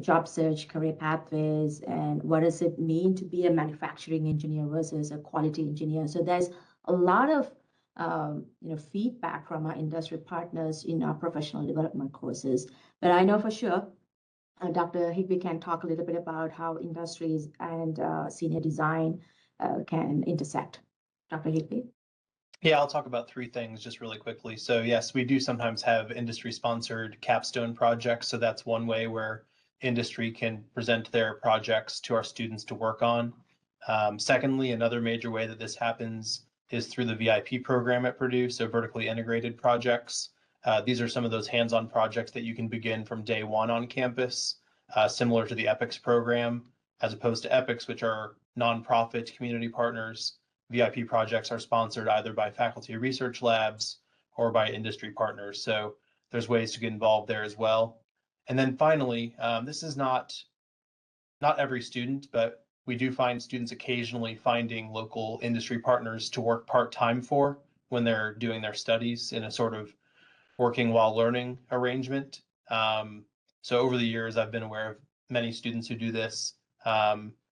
job search, career pathways, and what does it mean to be a manufacturing engineer versus a quality engineer. So there's a lot of feedback from our industry partners in our professional development courses. But I know for sure Dr. Higbee can talk a little bit about how industries and senior design can intersect. Dr. Higbee? Yeah, I'll talk about three things just really quickly. So yes, we do sometimes have industry-sponsored capstone projects. So that's one way where industry can present their projects to our students to work on. Secondly, another major way that this happens is through the VIP program at Purdue, so vertically integrated projects. These are some of those hands-on projects that you can begin from day one on campus, similar to the EPICS program, as opposed to EPICS, which are nonprofit community partners. VIP projects are sponsored either by faculty research labs or by industry partners. So there's ways to get involved there as well. And then finally, this is not every student, but we do find students occasionally finding local industry partners to work part-time for when they're doing their studies in a sort of working while learning arrangement. So over the years, I've been aware of many students who do this.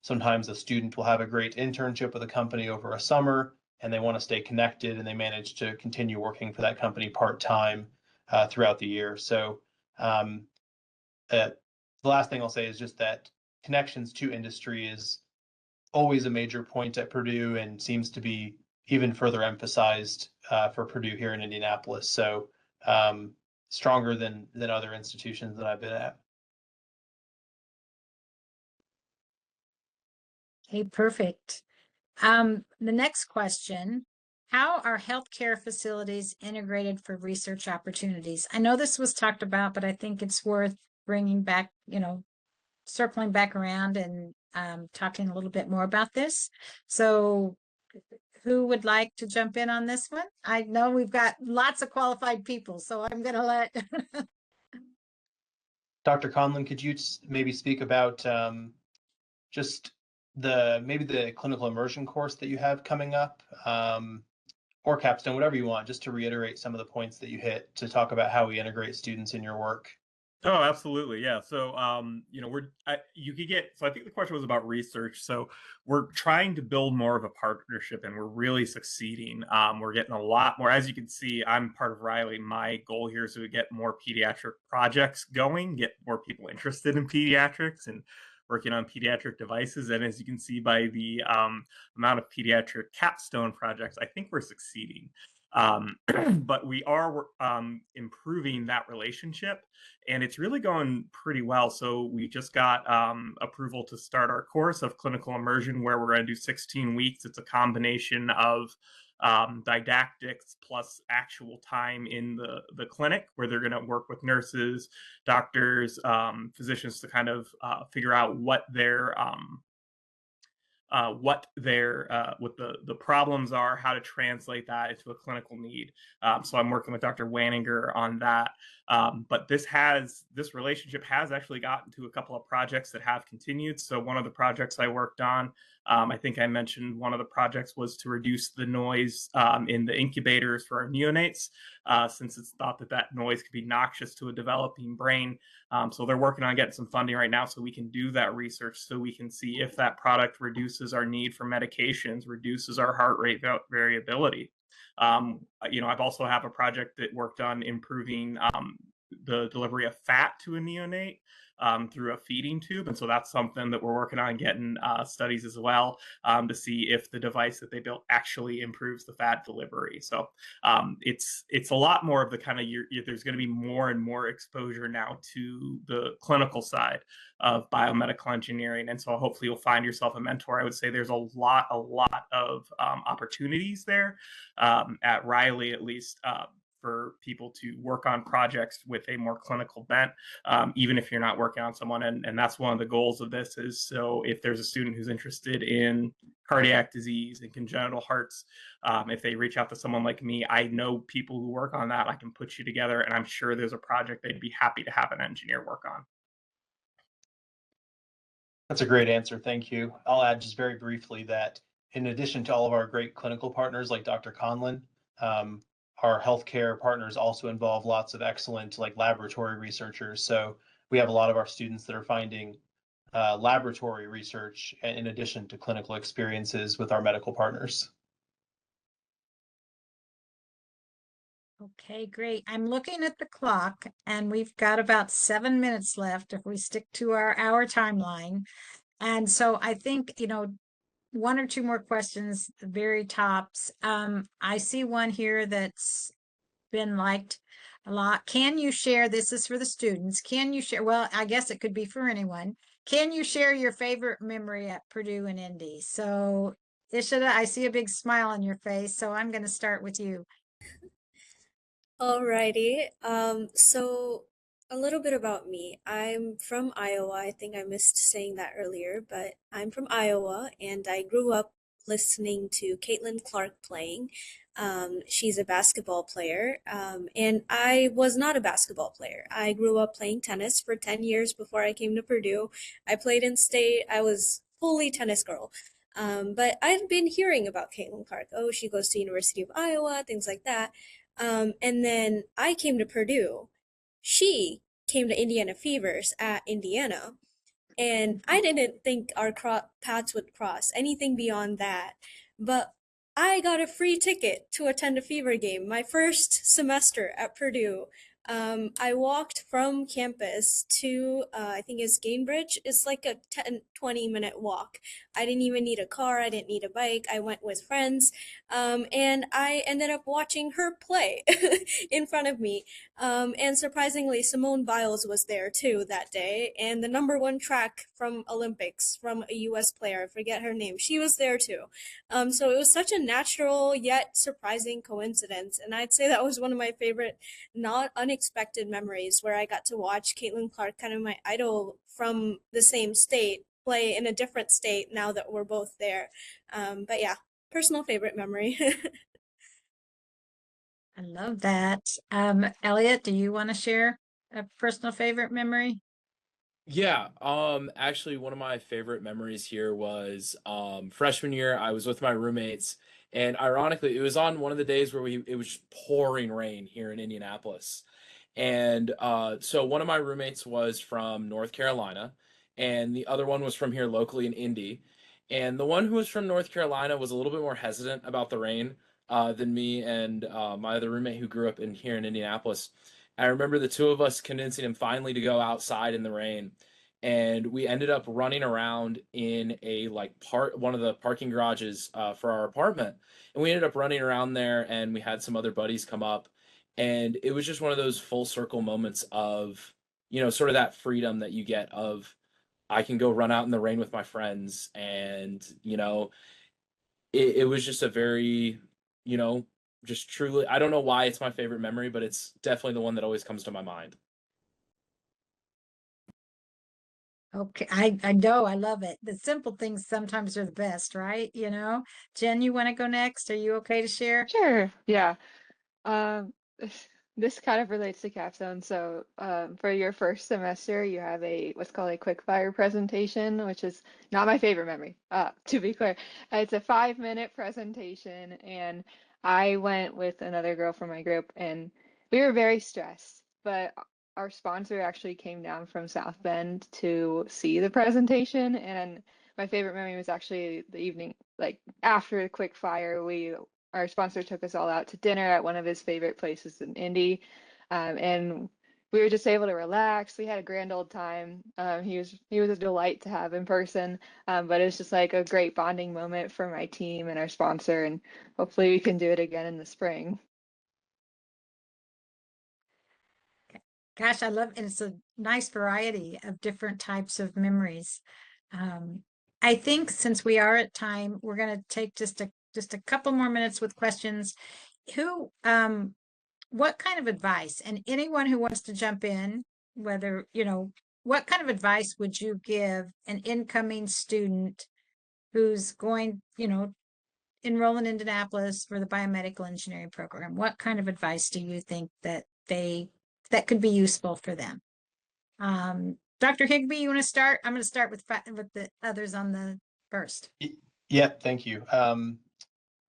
Sometimes a student will have a great internship with a company over a summer and they want to stay connected and they manage to continue working for that company part-time throughout the year. So the last thing I'll say is just that connections to industry is always a major point at Purdue and seems to be even further emphasized for Purdue here in Indianapolis. So stronger than other institutions that I've been at. Okay, perfect. The next question, how are healthcare facilities integrated for research opportunities? I know this was talked about, but I think it's worth bringing back, circling back around and talking a little bit more about this. So who would like to jump in on this one? I know we've got lots of qualified people, so I'm going to let Dr. Conlon, could you maybe speak about just maybe the clinical immersion course that you have coming up, or capstone, whatever you want, just to reiterate some of the points that you hit to talk about how we integrate students in your work. Oh, absolutely. Yeah. So, you know, you could get, so I think the question was about research. So we're trying to build more of a partnership and we're really succeeding. We're getting a lot more, as you can see, I'm part of Riley. My goal here is to get more pediatric projects going, get more people interested in pediatrics and working on pediatric devices. And as you can see by the amount of pediatric capstone projects, I think we're succeeding. But we are improving that relationship and it's really going pretty well. So we just got approval to start our course of clinical immersion where we're going to do 16 weeks. It's a combination of didactics plus actual time in the clinic where they're going to work with nurses, doctors, physicians to kind of figure out what their what the problems are, how to translate that into a clinical need. So I'm working with Dr. Wanninger on that. But this relationship has actually gotten to a couple of projects that have continued. So one of the projects I worked on, I think I mentioned one of the projects was to reduce the noise in the incubators for our neonates, since it's thought that noise could be noxious to a developing brain. So they're working on getting some funding right now so we can do that research so we can see if that product reduces our need for medications, reduces our heart rate variability. You know, I've also have a project that worked on improving the delivery of fat to a neonate through a feeding tube. And so that's something that we're working on getting studies as well to see if the device that they built actually improves the fat delivery. So it's a lot more of the kind of, there's going to be more and more exposure now to the clinical side of biomedical engineering. And so hopefully you'll find yourself a mentor. I would say there's a lot of opportunities there at Riley, at least, for people to work on projects with a more clinical bent, even if you're not working on someone. And that's one of the goals of this is, so if there's a student who's interested in cardiac disease and congenital hearts, if they reach out to someone like me, I know people who work on that, I can put you together, and I'm sure there's a project they'd be happy to have an engineer work on. That's a great answer. Thank you. I'll add just very briefly that in addition to all of our great clinical partners like Dr. Conlon, our healthcare partners also involve lots of excellent laboratory researchers. So we have a lot of our students that are finding laboratory research in addition to clinical experiences with our medical partners. Okay, great. I'm looking at the clock and we've got about 7 minutes left if we stick to our hour timeline. And so I think, you know, one or two more questions, the very tops. I see one here that's been liked a lot. Can you share, this is for the students, can you share, well, I guess it could be for anyone. Can you share your favorite memory at Purdue and Indy? So Ishita, I see a big smile on your face, so I'm going to start with you. Alrighty. So a little bit about me. I'm from Iowa. I think I missed saying that earlier, but I'm from Iowa and I grew up listening to Caitlin Clark playing. She's a basketball player, and I was not a basketball player. I grew up playing tennis for 10 years before I came to Purdue. I played in state. I was fully tennis girl. But I'd been hearing about Caitlin Clark. Oh, she goes to University of Iowa, things like that. And then I came to Purdue. She came to Indiana Fevers at Indiana. And I didn't think our paths would cross anything beyond that. But I got a free ticket to attend a Fever game my first semester at Purdue. I walked from campus to, I think it's Gainbridge. It's like a 20-minute walk. I didn't even need a car. I didn't need a bike. I went with friends. And I ended up watching her play in front of me. And surprisingly, Simone Biles was there too that day. And the #1 track from Olympics from a US player, I forget her name, she was there too. So it was such a natural yet surprising coincidence. And I'd say that was one of my favorite, not unexpected memories where I got to watch Caitlin Clark, kind of my idol from the same state, play in a different state now that we're both there. But yeah, personal favorite memory. I love that. Elliot, do you want to share a personal favorite memory? Yeah, actually one of my favorite memories here was freshman year. I was with my roommates And ironically, it was on one of the days where it was just pouring rain here in Indianapolis. And so one of my roommates was from North Carolina, and the other one was from here locally in Indy. And the one who was from North Carolina was a little bit more hesitant about the rain than me and my other roommate who grew up here in Indianapolis. I remember the two of us convincing him finally to go outside in the rain, and we ended up running around in a one of the parking garages for our apartment, and we ended up running around there, and we had some other buddies come up, and it was just one of those full circle moments of, you know, sort of that freedom that you get of, I can go run out in the rain with my friends. And, you know, it was just a very, you know, just truly, I don't know why it's my favorite memory, but it's definitely the one that always comes to my mind. Okay, I know, I love it. The simple things sometimes are the best, right? You know, Jen, you want to go next? Are you okay to share? Sure. Yeah. Um, this kind of relates to capstone. So, for your first semester, you have what's called a quick fire presentation, which is not my favorite memory. To be clear, it's a 5-minute presentation, and I went with another girl from my group, and we were very stressed. But our sponsor actually came down from South Bend to see the presentation, and my favorite memory was actually the evening, like after the quick fire, our sponsor took us all out to dinner at one of his favorite places in Indy. And we were just able to relax. We had a grand old time. He was a delight to have in person. But it was just like a great bonding moment for my team and our sponsor. And hopefully we can do it again in the spring. Gosh, I love, and it's a nice variety of different types of memories. I think since we are at time, we're going to take just a couple more minutes with questions. What kind of advice, and anyone who wants to jump in, whether, you know, what kind of advice would you give an incoming student who's going, you know, enroll in Indianapolis for the biomedical engineering program? What kind of advice do you think that could be useful for them? Dr. Higbee, you want to start? I'm going to start with the others on the first. Yeah, thank you.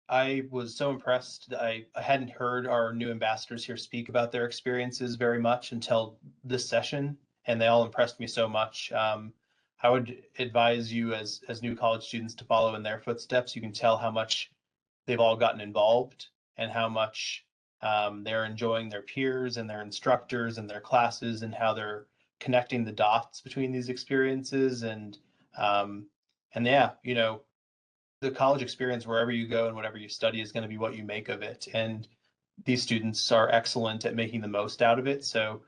I was so impressed. I hadn't heard our new ambassadors here speak about their experiences very much until this session, and they all impressed me so much. I would advise you as new college students to follow in their footsteps. You can tell how much they've all gotten involved and how much they're enjoying their peers and their instructors and their classes, and how they're connecting the dots between these experiences. And yeah, you know, the college experience, wherever you go and whatever you study, is going to be what you make of it. And these students are excellent at making the most out of it. So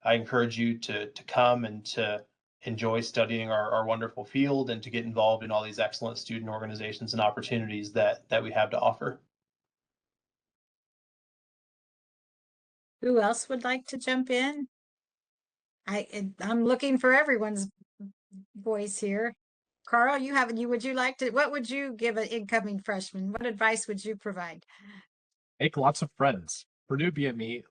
I encourage you to come and to enjoy studying our wonderful field, and to get involved in all these excellent student organizations and opportunities that we have to offer. Who else would like to jump in? I'm looking for everyone's voice here. Carl, what would you give an incoming freshman? What advice would you provide? Make lots of friends. Purdue BME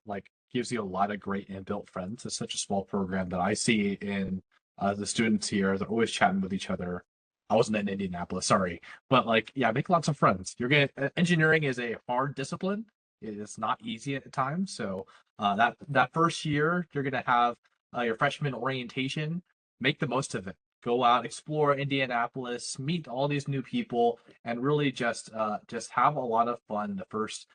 gives you a lot of great inbuilt friends. It's such a small program that I see in the students here. They're always chatting with each other. I wasn't in Indianapolis, sorry, but yeah, make lots of friends. Engineering is a hard discipline. It is not easy at times. So that first year, you're gonna have your freshman orientation. Make the most of it. Go out, explore Indianapolis, meet all these new people, and really just have a lot of fun the first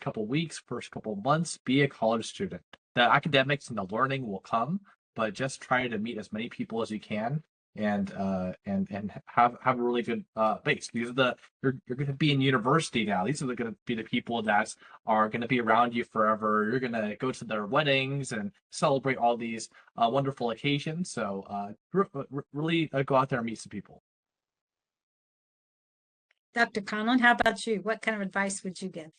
couple weeks, first couple months. Be a college student. The academics and the learning will come, but just try to meet as many people as you can, and have a really good base. These are you're going to be in university now. These are going to be the people that are going to be around you forever. You're going to go to their weddings and celebrate all these wonderful occasions. So really go out there and meet some people. Dr. Conlon, how about you? What kind of advice would you give?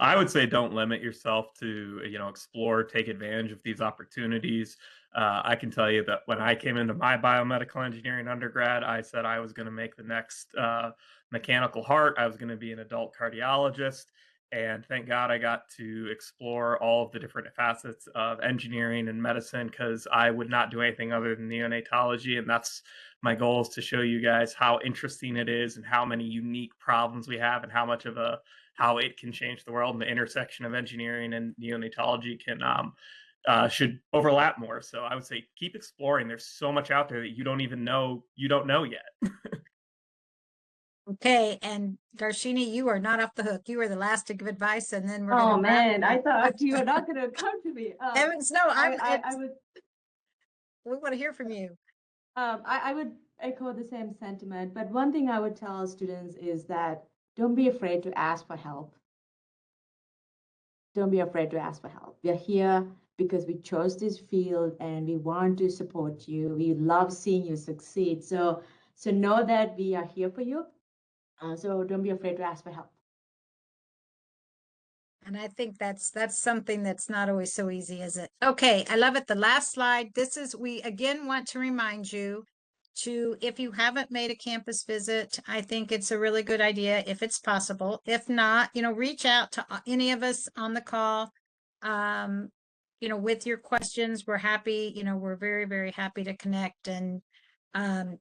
I would say don't limit yourself to, explore, take advantage of these opportunities. I can tell you that when I came into my biomedical engineering undergrad, I said I was going to make the next mechanical heart. I was going to be an adult cardiologist. And thank God I got to explore all of the different facets of engineering and medicine, because I would not do anything other than neonatology. And that's my goal, is to show you guys how interesting it is and how many unique problems we have and how it can change the world. And the intersection of engineering and neonatology should overlap more. So I would say keep exploring. There's so much out there that you don't know yet. Okay, and Darshini, you are not off the hook. You are the last to give advice, and then we're Oh gonna man, wrap I it up. thought you were not going to come to me. Heavens, no, I would we want to hear from you. I would echo the same sentiment, but one thing I would tell students is that don't be afraid to ask for help. Don't be afraid to ask for help. We're here because we chose this field and we want to support you. We love seeing you succeed. So know that we are here for you. So don't be afraid to ask for help. And I think that's something that's not always so easy, is it? Okay, I love it. The last slide. We again want to remind you to, if you haven't made a campus visit, I think it's a really good idea if it's possible. If not, reach out to any of us on the call. With your questions, we're happy, we're very, very happy to connect and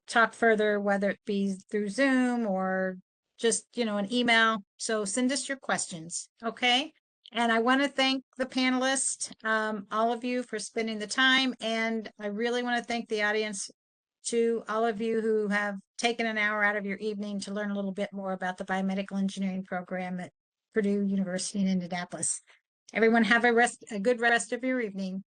talk further, whether it be through Zoom or just, an email. So send us your questions. Okay. And I want to thank the panelists, all of you, for spending the time. And I really want to thank the audience, to all of you who have taken an hour out of your evening to learn a little bit more about the biomedical engineering program at Purdue University in Indianapolis. Everyone have a good rest of your evening.